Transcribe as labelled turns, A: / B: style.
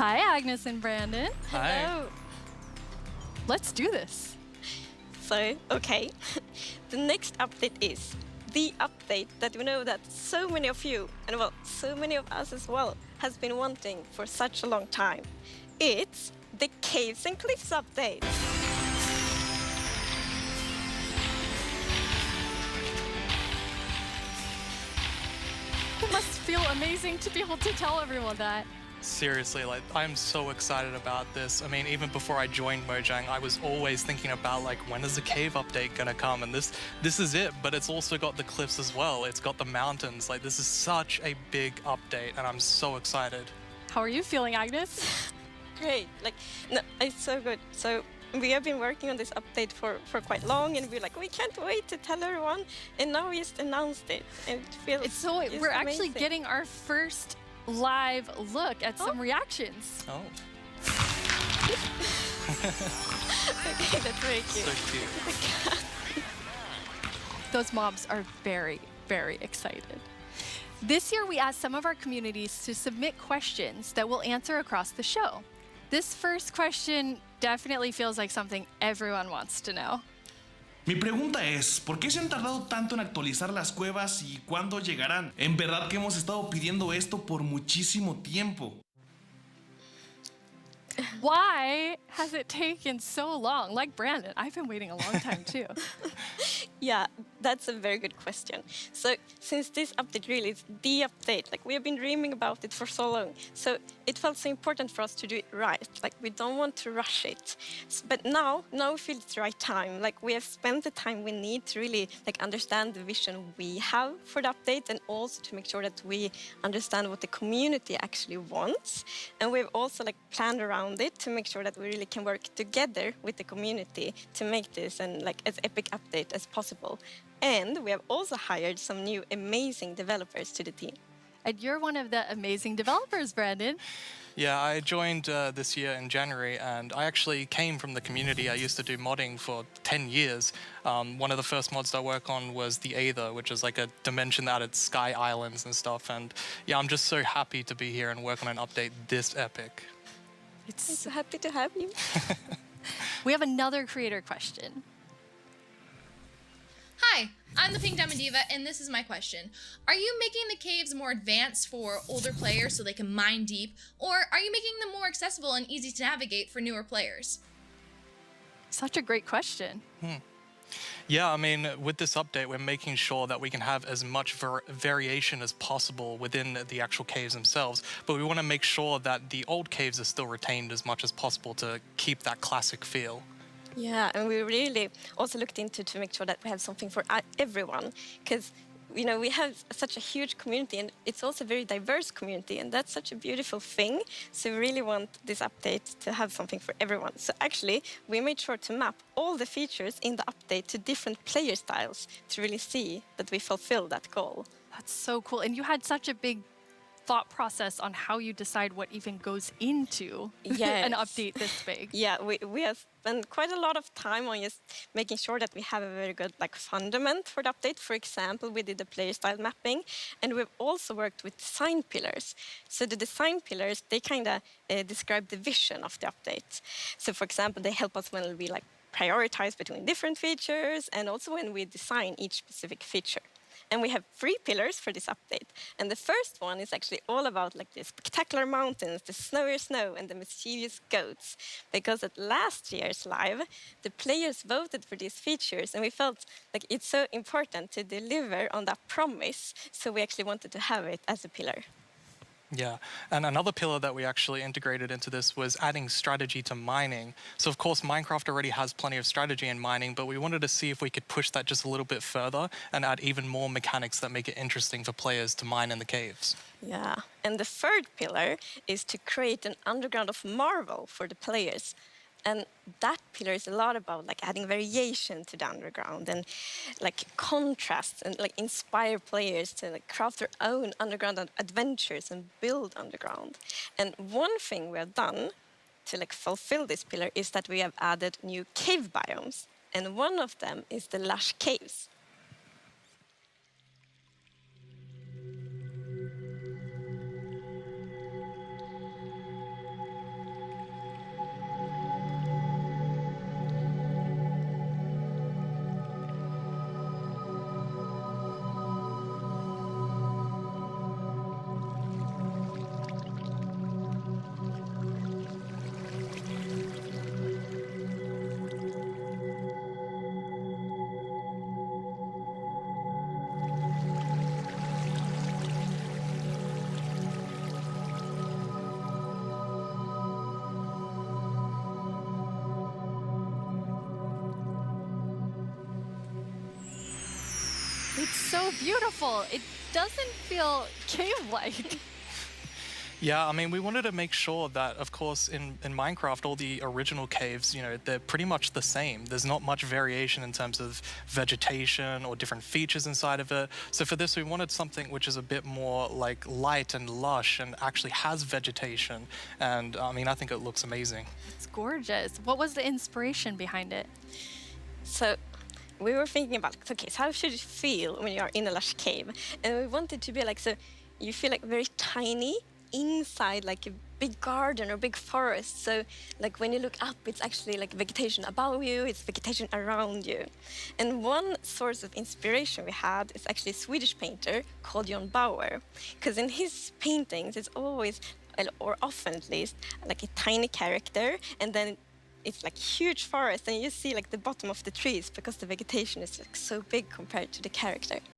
A: Hi, Agnes and Brandon.
B: Hi.
C: Hello.
A: Let's do this.
C: So, okay, the next update is the update that we know that so many of you, and well, so many of us as well, has been wanting for such a long time. It's the Caves and Cliffs update.
A: It must feel amazing to be able to tell everyone that.
B: Seriously, I'm so excited about this. I mean, even before I joined Mojang, I was always thinking about when is the cave update gonna come? And this is it, but it's also got the cliffs as well. It's got the mountains. This is such a big update, and I'm so excited.
A: How are you feeling, Agnes?
C: Great, no, it's so good. So we have been working on this update for quite long, and we're we can't wait to tell everyone, and now we just announced it, and it feels
A: We're actually getting our first live look at some reactions.
B: Oh.
C: Okay, that's very cute.
B: So cute.
A: Those mobs are very, very excited. This year, we asked some of our communities to submit questions that we'll answer across the show. This first question definitely feels like something everyone wants to know.
D: Mi pregunta es, ¿por qué se han tardado tanto en actualizar las cuevas y cuándo llegarán? En verdad que hemos estado pidiendo esto por muchísimo tiempo.
A: Why has it taken so long? Like Brandon, I've been waiting a long time too.
C: Yeah, that's a very good question. So since this update really is the update, we have been dreaming about it for so long, so it felt so important for us to do it right. We don't want to rush it. But now we feel it's the right time. We have spent the time we need to really understand the vision we have for the update, and also to make sure that we understand what the community actually wants. And we've also planned around it to make sure that we really can work together with the community to make this as epic update as possible. And we have also hired some new amazing developers to the team.
A: And you're one of the amazing developers, Brandon.
B: Yeah, I joined this year in January, and I actually came from the community. I used to do modding for 10 years. One of the first mods I worked on was the Aether, which is a dimension that added sky islands and stuff. And yeah, I'm just so happy to be here and work on an update this epic.
C: I'm so happy to have you.
A: We have another creator question.
E: Hi, I'm the Pink Diamond Diva, and this is my question. Are you making the caves more advanced for older players so they can mine deep, or are you making them more accessible and easy to navigate for newer players?
A: Such a great question.
B: Yeah, I mean, with this update, we're making sure that we can have as much variation as possible within the actual caves themselves, but we want to make sure that the old caves are still retained as much as possible to keep that classic feel.
C: Yeah, and we really also looked into to make sure that we have something for everyone, because we have such a huge community, and it's also a very diverse community, and that's such a beautiful thing. So we really want this update to have something for everyone. So actually, we made sure to map all the features in the update to different player styles to really see that we fulfill that goal.
A: That's so cool. And you had such a big thought process on how you decide what even goes into an update this big.
C: Yeah, we have spent quite a lot of time on just making sure that we have a very good fundament for the update. For example, we did the player style mapping, and we've also worked with design pillars. So the design pillars, they kind of describe the vision of the update. So for example, they help us when we prioritize between different features, and also when we design each specific feature. And we have 3 pillars for this update. And the first one is actually all about the spectacular mountains, the snowy snow, and the mischievous goats. Because at last year's live, the players voted for these features, and we felt it's so important to deliver on that promise. So we actually wanted to have it as a pillar.
B: Yeah, and another pillar that we actually integrated into this was adding strategy to mining. So of course, Minecraft already has plenty of strategy in mining, but we wanted to see if we could push that just a little bit further and add even more mechanics that make it interesting for players to mine in the caves.
C: Yeah, and the third pillar is to create an underground of marvel for the players. And that pillar is a lot about adding variation to the underground, and contrasts, and inspire players to craft their own underground adventures and build underground. And one thing we have done to fulfill this pillar is that we have added new cave biomes, and one of them is the lush caves.
A: so beautiful. It doesn't feel cave-like.
B: Yeah, I mean, we wanted to make sure that, of course, in Minecraft, all the original caves, they're pretty much the same. There's not much variation in terms of vegetation or different features inside of it. So for this, we wanted something which is a bit more like light and lush and actually has vegetation. And I mean, I think it looks amazing.
A: It's gorgeous. What was the inspiration behind it?
C: So we were thinking about, okay, so how should it feel when you're in a lush cave? And we wanted to be like, so you feel like very tiny inside like a big garden or big forest. So like when you look up, it's actually like vegetation above you, it's vegetation around you. And one source of inspiration we had is actually a Swedish painter called John Bauer, because in his paintings it's always, or often at least, like a tiny character, and then it's like huge forest, and you see like the bottom of the trees because the vegetation is like so big compared to the character.